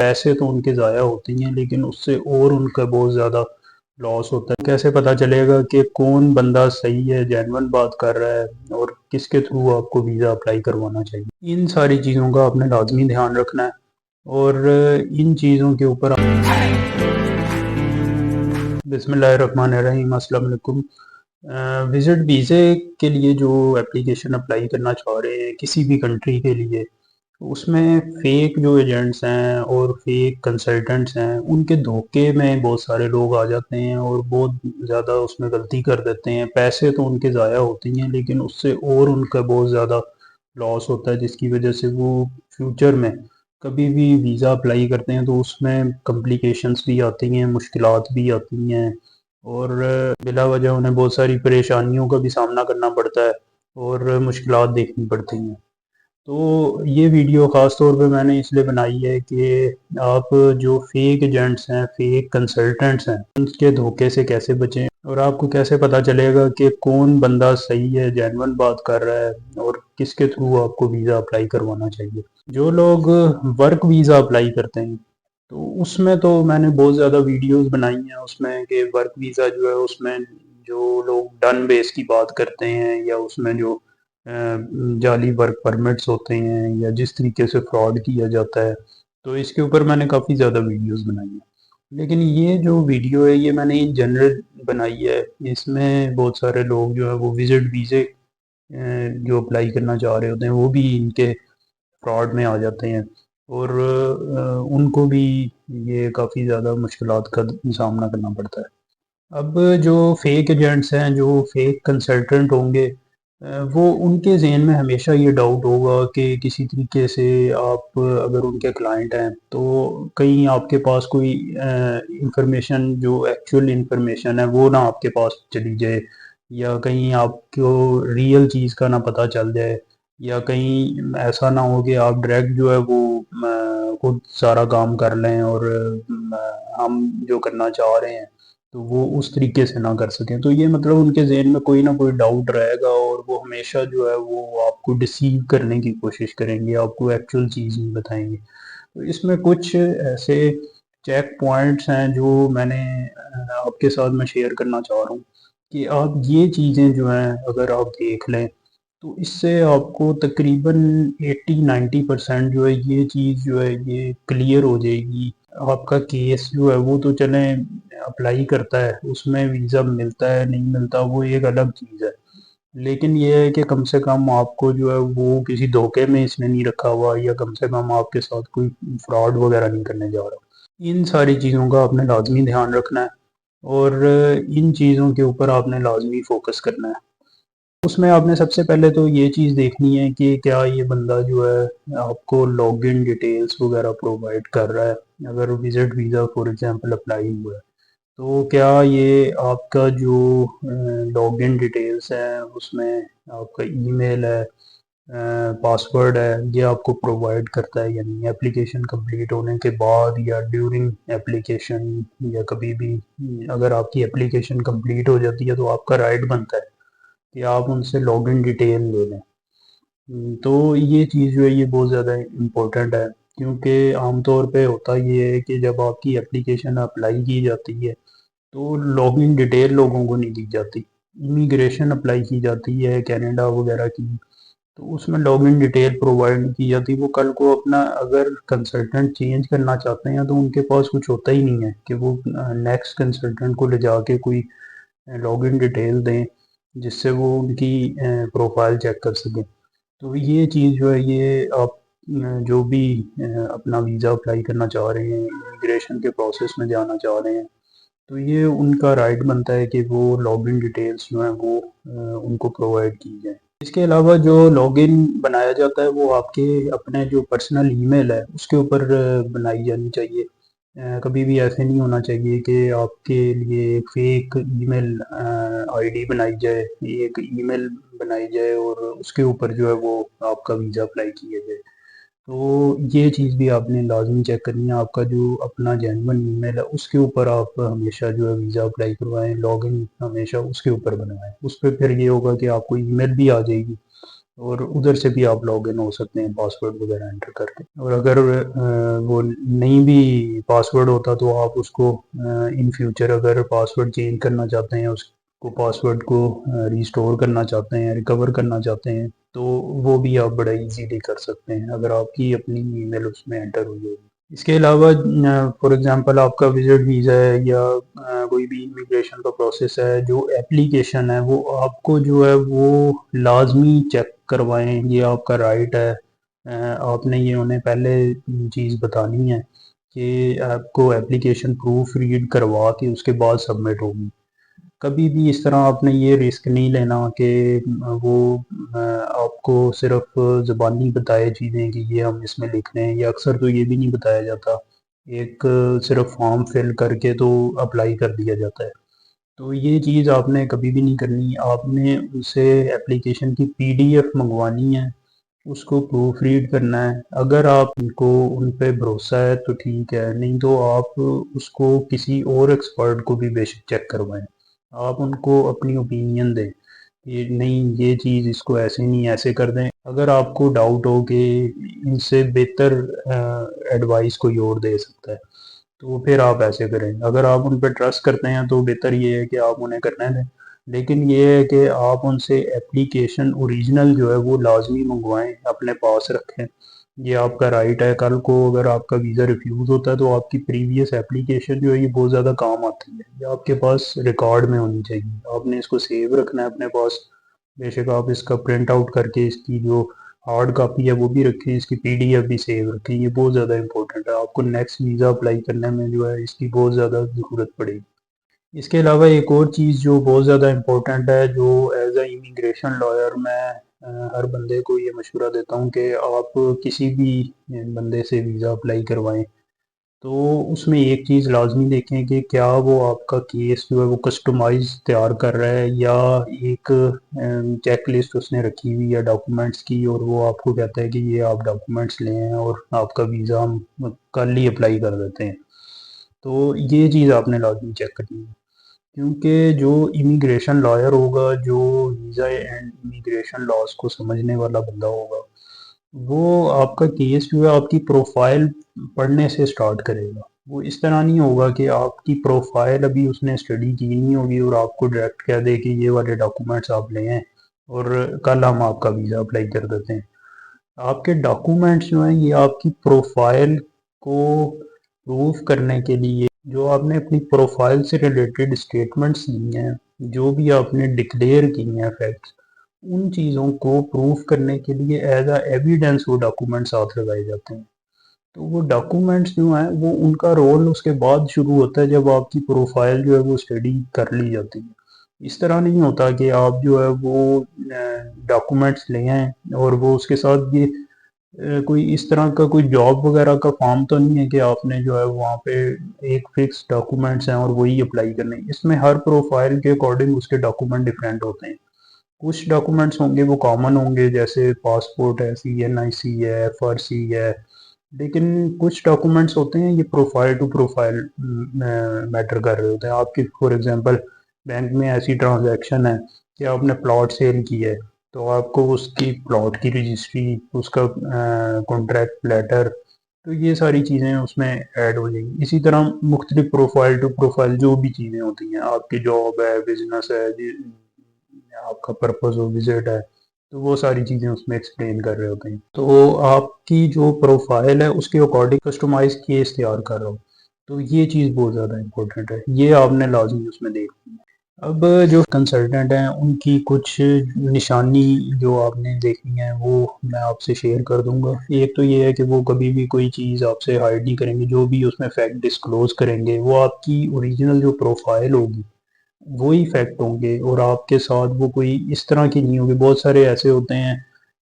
پیسے تو ان کے ضائع ہوتے ہی ہیں، لیکن اس سے اور ان کا بہت زیادہ لاس ہوتا ہے۔ کیسے پتہ چلے گا کہ کون بندہ صحیح ہے، جینون بات کر رہا ہے، اور کس کے تھرو آپ کو ویزا اپلائی کروانا چاہیے؟ ان ساری چیزوں کا آپ نے لازمی دھیان رکھنا ہے، اور ان چیزوں کے اوپر بسم اللہ الرحمن الرحیم۔ السلام علیکم۔ وزٹ ویزے کے لیے جو اپلیکیشن اپلائی کرنا چاہ رہے ہیں کسی بھی کنٹری کے لیے، اس میں فیک جو ایجنٹس ہیں اور فیک کنسلٹنٹس ہیں، ان کے دھوکے میں بہت سارے لوگ آ جاتے ہیں اور بہت زیادہ اس میں غلطی کر دیتے ہیں۔ پیسے تو ان کے ضائع ہوتے ہی ہیں، لیکن اس سے اور ان کا بہت زیادہ لاس ہوتا ہے، جس کی وجہ سے وہ فیوچر میں کبھی بھی ویزا اپلائی کرتے ہیں تو اس میں کمپلیکیشنز بھی آتی ہیں، مشکلات بھی آتی ہیں، اور بلا وجہ انہیں بہت ساری پریشانیوں کا بھی سامنا کرنا پڑتا ہے اور مشکلات دیکھنی پڑتی ہیں۔ تو یہ ویڈیو خاص طور پہ میں نے اس لیے بنائی ہے کہ آپ جو فیک ایجنٹس ہیں، فیک کنسلٹنٹس ہیں، ان کے دھوکے سے کیسے بچیں، اور آپ کو کیسے پتہ چلے گا کہ کون بندہ صحیح ہے، جینون بات کر رہا ہے، اور کس کے تھرو آپ کو ویزا اپلائی کروانا چاہیے۔ جو لوگ ورک ویزا اپلائی کرتے ہیں تو اس میں تو میں نے بہت زیادہ ویڈیوز بنائی ہیں اس میں، کہ ورک ویزا جو ہے اس میں جو لوگ ڈن بیس کی بات کرتے ہیں، یا اس میں جو جعلی ورک پرمٹس ہوتے ہیں، یا جس طریقے سے فراڈ کیا جاتا ہے، تو اس کے اوپر میں نے کافی زیادہ ویڈیوز بنائی ہیں۔ لیکن یہ جو ویڈیو ہے یہ میں نے ان جنرل بنائی ہے، اس میں بہت سارے لوگ جو ہے وہ وزٹ ویزے جو اپلائی کرنا چاہ رہے ہوتے ہیں وہ بھی ان کے فراڈ میں آ جاتے ہیں، اور ان کو بھی یہ کافی زیادہ مشکلات کا سامنا کرنا پڑتا ہے۔ اب جو فیک ایجنٹس ہیں، جو فیک کنسلٹنٹ ہوں گے، وہ ان کے ذہن میں ہمیشہ یہ ڈاؤٹ ہوگا کہ کسی طریقے سے آپ اگر ان کے کلائنٹ ہیں تو کہیں آپ کے پاس کوئی انفارمیشن جو ایکچوئل انفارمیشن ہے وہ نہ آپ کے پاس چلی جائے، یا کہیں آپ کو ریئل چیز کا نہ پتہ چل جائے، یا کہیں ایسا نہ ہو کہ آپ ڈائریکٹ جو ہے وہ خود سارا کام کر لیں، اور ہم جو کرنا چاہ رہے ہیں تو وہ اس طریقے سے نہ کر سکیں۔ تو یہ مطلب ان کے ذہن میں کوئی نہ کوئی ڈاؤٹ رہے گا، اور وہ ہمیشہ جو ہے وہ آپ کو ڈسیو کرنے کی کوشش کریں گے، آپ کو ایکچوئل چیز نہیں بتائیں گے۔ تو اس میں کچھ ایسے چیک پوائنٹس ہیں جو میں نے آپ کے ساتھ میں شیئر کرنا چاہ رہا ہوں، کہ آپ یہ چیزیں جو ہیں اگر آپ دیکھ لیں تو اس سے آپ کو تقریباً 80-90% جو ہے یہ چیز جو ہے یہ کلیئر ہو جائے گی۔ آپ کا کیس جو ہے وہ تو چلیں اپلائی کرتا ہے، اس میں ویزا ملتا ہے نہیں ملتا وہ ایک الگ چیز ہے، لیکن یہ ہے کہ کم سے کم آپ کو جو ہے وہ کسی دھوکے میں اس نے نہیں رکھا ہوا، یا کم سے کم آپ کے ساتھ کوئی فراڈ وغیرہ نہیں کرنے جا رہا۔ ان ساری چیزوں کا آپ نے لازمی دھیان رکھنا ہے، اور ان چیزوں کے اوپر آپ نے لازمی فوکس کرنا ہے۔ اس میں آپ نے سب سے پہلے تو یہ چیز دیکھنی ہے کہ کیا یہ بندہ جو ہے آپ کو لاگ ان ڈیٹیلز وغیرہ پرووائڈ کر رہا ہے۔ اگر visit visa for example apply ہوا ہے تو کیا یہ آپ کا جو لاگ ان ڈیٹیلز ہے اس میں آپ کا ای میل ہے، پاسورڈ ہے، یہ آپ کو پرووائڈ کرتا ہے، یعنی اپلیکیشن کمپلیٹ ہونے کے بعد یا ڈیورنگ اپلیکیشن، یا کبھی بھی اگر آپ کی اپلیکیشن کمپلیٹ ہو جاتی ہے تو آپ کا رائٹ بنتا ہے کہ آپ ان سے لاگ ان ڈیٹیل لے لیں۔ تو یہ چیز جو ہے یہ بہت زیادہ امپورٹنٹ ہے، کیونکہ عام طور پہ ہوتا یہ ہے کہ جب آپ کی اپلیکیشن اپلائی کی جاتی ہے تو لاگ ان ڈیٹیل لوگوں کو نہیں دی جاتی۔ امیگریشن اپلائی کی جاتی ہے کینیڈا وغیرہ کی، تو اس میں لاگ ان ڈیٹیل پرووائڈ نہیں کی جاتی۔ وہ کل کو اپنا اگر کنسلٹنٹ چینج کرنا چاہتے ہیں تو ان کے پاس کچھ ہوتا ہی نہیں ہے کہ وہ نیکسٹ کنسلٹنٹ کو لے جا کے کوئی لاگ ان ڈیٹیل دیں جس سے وہ ان کی پروفائل چیک کر سکیں۔ تو یہ چیز جو ہے یہ آپ جو بھی اپنا ویزا اپلائی کرنا چاہ رہے ہیں، امیگریشن کے پروسیس میں جانا چاہ رہے ہیں، تو یہ ان کا رائٹ بنتا ہے کہ وہ لاگ ان ڈیٹیلز جو ہیں وہ ان کو پرووائڈ کی جائیں۔ اس کے علاوہ جو لاگ ان بنایا جاتا ہے وہ آپ کے اپنے جو پرسنل ای میل ہے اس کے اوپر بنائی جانی چاہیے۔ کبھی بھی ایسے نہیں ہونا چاہیے کہ آپ کے لیے ایک fake E mile I D بنائی جائے، ایک ای میل بنائی جائے، اور اس کے اوپر جو ہے وہ آپ کا ویزا اپلائی کیا جائے۔ تو یہ چیز بھی آپ نے لازمی چیک کرنی ہے، آپ کا جو اپنا جینون ای میل ہے اس کے اوپر آپ ہمیشہ جو ہے ویزا اپلائی کروائیں، لاگ ان ہمیشہ اس کے اوپر بنوائیں۔ اس پہ پھر یہ ہوگا کہ آپ کو ای میل بھی آ جائے گی، اور ادھر سے بھی آپ لاگ ان ہو سکتے ہیں پاسورڈ وغیرہ انٹر کر کے. اور اگر وہ نہیں بھی پاسورڈ ہوتا تو آپ اس کو ان فیوچر اگر پاسورڈ چینج کرنا چاہتے ہیں، اس کو پاسورڈ کو ریسٹور کرنا چاہتے ہیں، ریکور کرنا چاہتے ہیں، تو وہ بھی آپ بڑا ایزیلی کر سکتے ہیں اگر آپ کی اپنی ای میل اس میں انٹر ہوئی ہوگی. اس کے علاوہ فار ایگزامپل آپ کا وزٹ ویزا ہے یا کوئی بھی امیگریشن کا پروسیس ہے، جو اپلیکیشن ہے وہ آپ کو جو ہے وہ لازمی چیک کروائیں. یہ آپ کا رائٹ ہے. آپ نے یہ انہیں پہلے چیز بتانی ہے کہ آپ کو اپلیکیشن پروف ریڈ کروا کے اس کے بعد سبمٹ ہوگی. کبھی بھی اس طرح آپ نے یہ رسک نہیں لینا کہ وہ آپ کو صرف زبانی بتائے چیزیں کہ یہ ہم اس میں لکھ رہے ہیں، یا اکثر تو یہ بھی نہیں بتایا جاتا، ایک صرف فارم فل کر کے تو اپلائی کر دیا جاتا ہے. تو یہ چیز آپ نے کبھی بھی نہیں کرنی. آپ نے اسے اپلیکیشن کی PDF منگوانی ہے، اس کو پروف ریڈ کرنا ہے. اگر آپ کو ان پہ بھروسہ ہے تو ٹھیک ہے، نہیں تو آپ اس کو کسی اور ایکسپرٹ کو بھی بے شک چیک کروائیں. آپ ان کو اپنی اوپینین دیں کہ نہیں یہ چیز اس کو ایسے نہیں ایسے کر دیں. اگر آپ کو ڈاؤٹ ہو کہ ان سے بہتر ایڈوائس کوئی اور دے سکتا ہے تو پھر آپ ایسے کریں. اگر آپ ان پہ ٹرسٹ کرتے ہیں تو بہتر یہ ہے کہ آپ انہیں کرنے دیں. لیکن یہ ہے کہ آپ ان سے اپلیکیشن اوریجنل جو ہے وہ لازمی منگوائیں، اپنے پاس رکھیں. یہ آپ کا رائٹ ہے. کل کو اگر آپ کا ویزا ریفیوز ہوتا ہے تو آپ کی پریویس اپلیکیشن جو ہے یہ بہت زیادہ کام آتی ہے. یہ آپ کے پاس ریکارڈ میں ہونی چاہیے. آپ نے اس کو سیو رکھنا ہے اپنے پاس. بے شک آپ اس کا پرنٹ آؤٹ کر کے اس کی جو ہارڈ کاپی ہے وہ بھی رکھیں، اس کی PDF بھی سیو رکھیں. یہ بہت زیادہ امپورٹنٹ ہے. آپ کو نیکسٹ ویزا اپلائی کرنے میں جو ہے اس کی بہت زیادہ ضرورت پڑے گی. اس کے علاوہ ایک اور چیز جو بہت زیادہ امپورٹنٹ ہے، جو ایز اے امیگریشن لائر میں ہر بندے کو یہ مشورہ دیتا ہوں کہ آپ کسی بھی بندے سے ویزا اپلائی کروائیں تو اس میں ایک چیز لازمی دیکھیں کہ کیا وہ آپ کا کیس جو ہے وہ کسٹمائز تیار کر رہا ہے، یا ایک چیک لسٹ اس نے رکھی ہوئی ہے ڈاکومنٹس کی، اور وہ آپ کو کہتا ہے کہ یہ آپ ڈاکومنٹس لیں ہیں اور آپ کا ویزا ہم کل ہی اپلائی کر دیتے ہیں. تو یہ چیز آپ نے لازمی چیک کرنی ہے، کیونکہ جو امیگریشن لائر ہوگا، جو ویزا اینڈ امیگریشن لاس کو سمجھنے والا بندہ ہوگا، وہ آپ کا کیس جو ہے آپ کی پروفائل پڑھنے سے سٹارٹ کرے گا. وہ اس طرح نہیں ہوگا کہ آپ کی پروفائل ابھی اس نے اسٹڈی کی نہیں ہوگی اور آپ کو ڈائریکٹ کہہ دے کہ یہ والے ڈاکومنٹس آپ لیں ہیں اور کل ہم آپ کا ویزا اپلائی کر دیتے ہیں. آپ کے ڈاکومنٹس جو ہیں یہ آپ کی پروفائل کو پروف کرنے کے لیے، جو آپ نے اپنی پروفائل سے ریلیٹڈ اسٹیٹمنٹس دی ہیں، جو بھی آپ نے ڈکلیئر کی ہیں فیکٹس، ان چیزوں کو پروف کرنے کے لیے ایز اے ایویڈنس وہ ڈاکومنٹ ساتھ لگائے جاتے ہیں. تو وہ ڈاکومنٹس جو ہیں وہ ان کا رول اس کے بعد شروع ہوتا ہے جب آپ کی پروفائل جو ہے وہ اسٹڈی کر لی جاتی ہے. اس طرح نہیں ہوتا کہ آپ جو ہے وہ ڈاکومنٹس لے آئیں اور وہ اس کے ساتھ یہ کوئی اس طرح کا کوئی جاب وغیرہ کا فارم تو نہیں ہے کہ آپ نے جو ہے وہاں پہ ایک فکس ڈاکومنٹس ہیں اور وہی اپلائی کرنے. اس میں ہر پروفائل کے اکارڈنگ اس کے ڈاکومنٹ ڈفرینٹ ہوتے ہیں. کچھ ڈاکومنٹس ہوں گے وہ کامن ہوں گے، جیسے پاسپورٹ ہے، CNIC ہے، FRC ہے. لیکن کچھ ڈاکومنٹس ہوتے ہیں یہ پروفائل ٹو پروفائل میٹر کر رہے ہوتے ہیں. آپ کی فار ایگزامپل بینک میں ایسی ٹرانزیکشن ہے کہ آپ نے پلاٹ سیل کی ہے، تو آپ کو اس کی پلاٹ کی رجسٹری، اس کا کانٹریکٹ لیٹر، تو یہ ساری چیزیں اس میں ایڈ ہو جائیں گی. اسی طرح مختلف پروفائل ٹو پروفائل جو بھی چیزیں ہوتی ہیں، آپ کی جاب ہے، بزنس ہے، آپ کا پرپز ہو، وزٹ ہے، تو وہ ساری چیزیں اس میں ایکسپلین کر رہے ہوتے ہیں. تو آپ کی جو پروفائل ہے اس کے اکارڈنگ کسٹمائز کیس تیار کر رہا ہوں. تو یہ چیز بہت زیادہ امپورٹنٹ ہے، یہ آپ نے لازمی اس میں دیکھنا ہے. اب جو کنسلٹنٹ ہیں ان کی کچھ نشانی جو آپ نے دیکھنی ہے وہ میں آپ سے شیئر کر دوں گا. ایک تو یہ ہے کہ وہ کبھی بھی کوئی چیز آپ سے ہائڈ نہیں کریں گے. جو بھی اس میں فیکٹ ڈسکلوز کریں گے وہ آپ کی اوریجنل جو پروفائل ہوگی وہی فیکٹ ہوں گے، اور آپ کے ساتھ وہ کوئی اس طرح کی نہیں ہوگی. بہت سارے ایسے ہوتے ہیں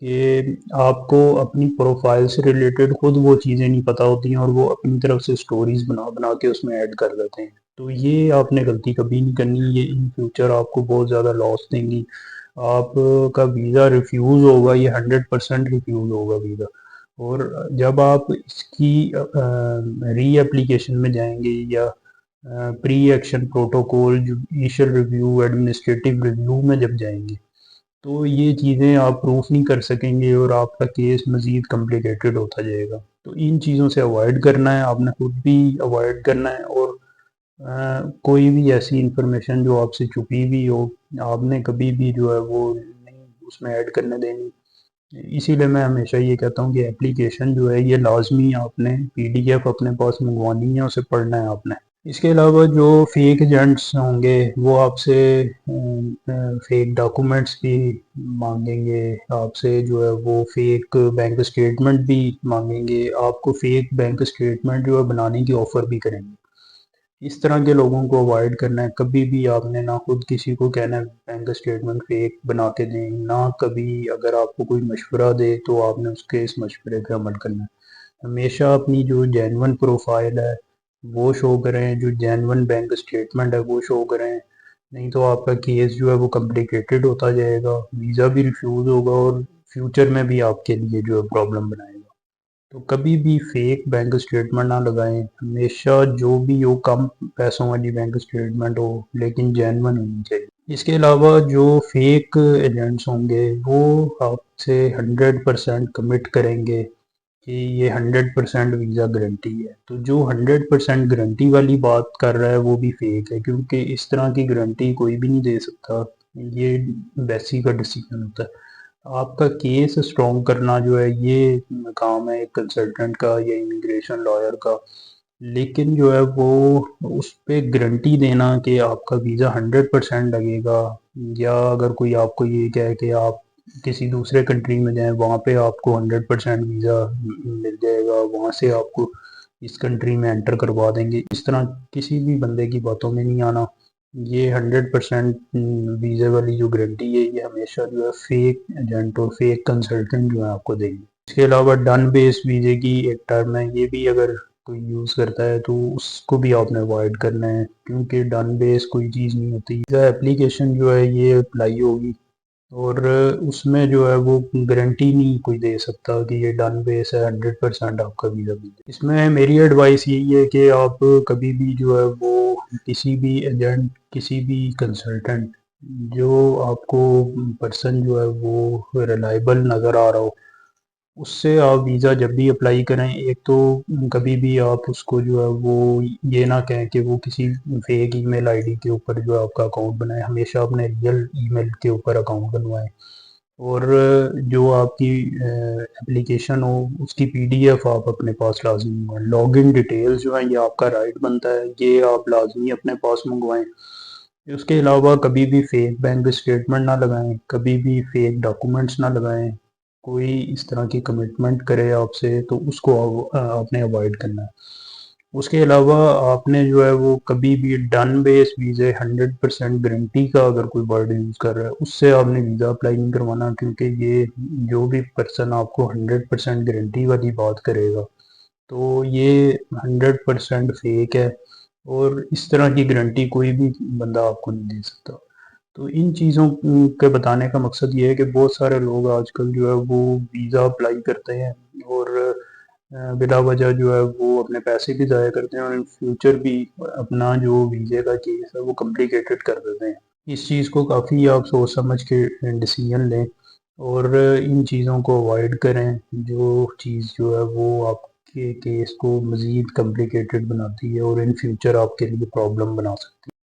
کہ آپ کو اپنی پروفائل سے ریلیٹڈ خود وہ چیزیں نہیں پتہ ہوتی ہیں اور وہ اپنی طرف سے سٹوریز بنا بنا کے اس میں ایڈ کر دیتے ہیں. تو یہ آپ نے غلطی کبھی نہیں کرنی. یہ ان فیوچر آپ کو بہت زیادہ لاس دیں گی. آپ کا ویزا ریفیوز ہوگا، یہ 100% ریفیوز ہوگا ویزا. اور جب آپ اس کی ری اپلیکیشن میں جائیں گے یا pre action protocol, judicial review, administrative review میں جب جائیں گے تو یہ چیزیں آپ پروف نہیں کر سکیں گے اور آپ کا کیس مزید کمپلیکیٹڈ ہوتا جائے گا. تو ان چیزوں سے اوائڈ کرنا ہے، آپ نے خود بھی اوائڈ کرنا ہے، اور کوئی بھی ایسی انفارمیشن جو آپ سے چھپی ہوئی ہو آپ نے کبھی بھی جو ہے وہ نہیں اس میں ایڈ کرنے دینی. اسی لیے میں ہمیشہ یہ کہتا ہوں کہ اپلیکیشن جو ہے یہ لازمی آپ نے PDF اپنے پاس منگوانی ہے، اسے پڑھنا ہے آپ نے. اس کے علاوہ جو فیک ایجنٹس ہوں گے وہ آپ سے فیک ڈاکومنٹس بھی مانگیں گے، آپ سے جو ہے وہ فیک بینک اسٹیٹمنٹ بھی مانگیں گے، آپ کو فیک بینک اسٹیٹمنٹ جو ہے بنانے کی آفر بھی کریں گے. اس طرح کے لوگوں کو اوائڈ کرنا ہے. کبھی بھی آپ نے نہ خود کسی کو کہنا ہے بینک اسٹیٹمنٹ فیک بنا کے دیں، نہ کبھی اگر آپ کو کوئی مشورہ دے تو آپ نے اس کے اس مشورے پہ عمل کرنا ہے. ہمیشہ اپنی جو جینون پروفائل ہے وہ شو کریں، جو جینون بینک اسٹیٹمنٹ ہے وہ شو کریں، نہیں تو آپ کا کیس جو ہے وہ کمپلیکیٹڈ ہوتا جائے گا، ویزا بھی ریفیوز ہوگا اور فیوچر میں بھی آپ کے لیے جو ہے پرابلم بنائے گا. تو کبھی بھی فیک بینک اسٹیٹمنٹ نہ لگائیں. ہمیشہ جو بھی ہو کم پیسوں والی بینک اسٹیٹمنٹ ہو لیکن جینون ہونی چاہیے. اس کے علاوہ جو فیک ایجنٹس ہوں گے وہ آپ سے 100% کمٹ کریں گے کہ یہ 100% ویزا گارنٹی ہے. تو جو 100% گارنٹی والی بات کر رہا ہے وہ بھی فیک ہے، کیونکہ اس طرح کی گارنٹی کوئی بھی نہیں دے سکتا. یہ بیسی کا ڈیسیجن ہوتا ہے. آپ کا کیس اسٹرانگ کرنا جو ہے یہ کام ہے ایک کنسلٹنٹ کا یا امیگریشن لائر کا، لیکن جو ہے وہ اس پہ گارنٹی دینا کہ آپ کا ویزا 100% لگے گا، یا اگر کوئی آپ کو یہ کہے کہ آپ کسی دوسرے کنٹری میں جائیں وہاں پہ آپ کو 100% ویزا مل جائے گا، وہاں سے آپ کو اس کنٹری میں انٹر کروا دیں گے، اس طرح کسی بھی بندے کی باتوں میں نہیں آنا. یہ 100% ویزے والی جو گارنٹی ہے یہ ہمیشہ جو ہے فیک ایجنٹ اور فیک کنسلٹنٹ جو ہے آپ کو دیں گے. اس کے علاوہ ڈن بیس ویزے کی ایک ٹرم ہے، یہ بھی اگر کوئی یوز کرتا ہے تو اس کو بھی آپ نے اوائڈ کرنا ہے، کیونکہ ڈن بیس کوئی چیز نہیں ہوتی. ویزا اپلیکیشن جو ہے یہ اپلائی ہوگی اور اس میں جو ہے وہ گارنٹی نہیں کوئی دے سکتا کہ یہ ڈن بیس ہے 100% آپ کا ویزا مل جائے. اس میں میری ایڈوائس یہی ہے کہ آپ کبھی بھی جو ہے وہ کسی بھی ایجنٹ، کسی بھی کنسلٹنٹ جو آپ کو پرسن جو ہے وہ ریلائبل نظر آ رہا ہو اس سے آپ ویزا جب بھی اپلائی کریں، ایک تو کبھی بھی آپ اس کو جو ہے وہ یہ نہ کہیں کہ وہ کسی فیک ای میل ID کے اوپر جو ہے آپ کا اکاؤنٹ بنائیں. ہمیشہ اپنے ریئل ای میل کے اوپر اکاؤنٹ بنوائیں، اور جو آپ کی اپلیکیشن ہو اس کی PDF آپ اپنے پاس لازمی منگوائیں. لاگ ان ڈیٹیلز جو ہیں یہ آپ کا رائٹ بنتا ہے، یہ آپ لازمی اپنے پاس منگوائیں. اس کے علاوہ کبھی بھی فیک بینک اسٹیٹمنٹ نہ لگائیں، کبھی بھی فیک ڈاکومنٹس نہ لگائیں. کوئی اس طرح کی کمٹمنٹ کرے آپ سے تو اس کو آپ نے اوائڈ کرنا ہے. اس کے علاوہ آپ نے جو ہے وہ کبھی بھی ڈن بیس ویزے 100% گارنٹی کا اگر کوئی ورڈ یوز کر رہا ہے اس سے آپ نے ویزا اپلائی نہیں کروانا، کیونکہ یہ جو بھی پرسن آپ کو 100% گارنٹی والی بات کرے گا تو یہ 100% فیک ہے، اور اس طرح کی گارنٹی کوئی بھی بندہ آپ کو نہیں دے سکتا. تو ان چیزوں کے بتانے کا مقصد یہ ہے کہ بہت سارے لوگ آج کل جو ہے وہ ویزا اپلائی کرتے ہیں اور بلا وجہ جو ہے وہ اپنے پیسے بھی ضائع کرتے ہیں اور ان فیوچر بھی اپنا جو ویزے کا کیس ہے وہ کمپلیکیٹڈ کر دیتے ہیں. اس چیز کو کافی آپ سوچ سمجھ کے ڈیسیجن لیں اور ان چیزوں کو اوائڈ کریں جو چیز جو ہے وہ آپ کے کیس کو مزید کمپلیکیٹڈ بناتی ہے اور ان فیوچر آپ کے لیے پرابلم بنا سکتی ہے.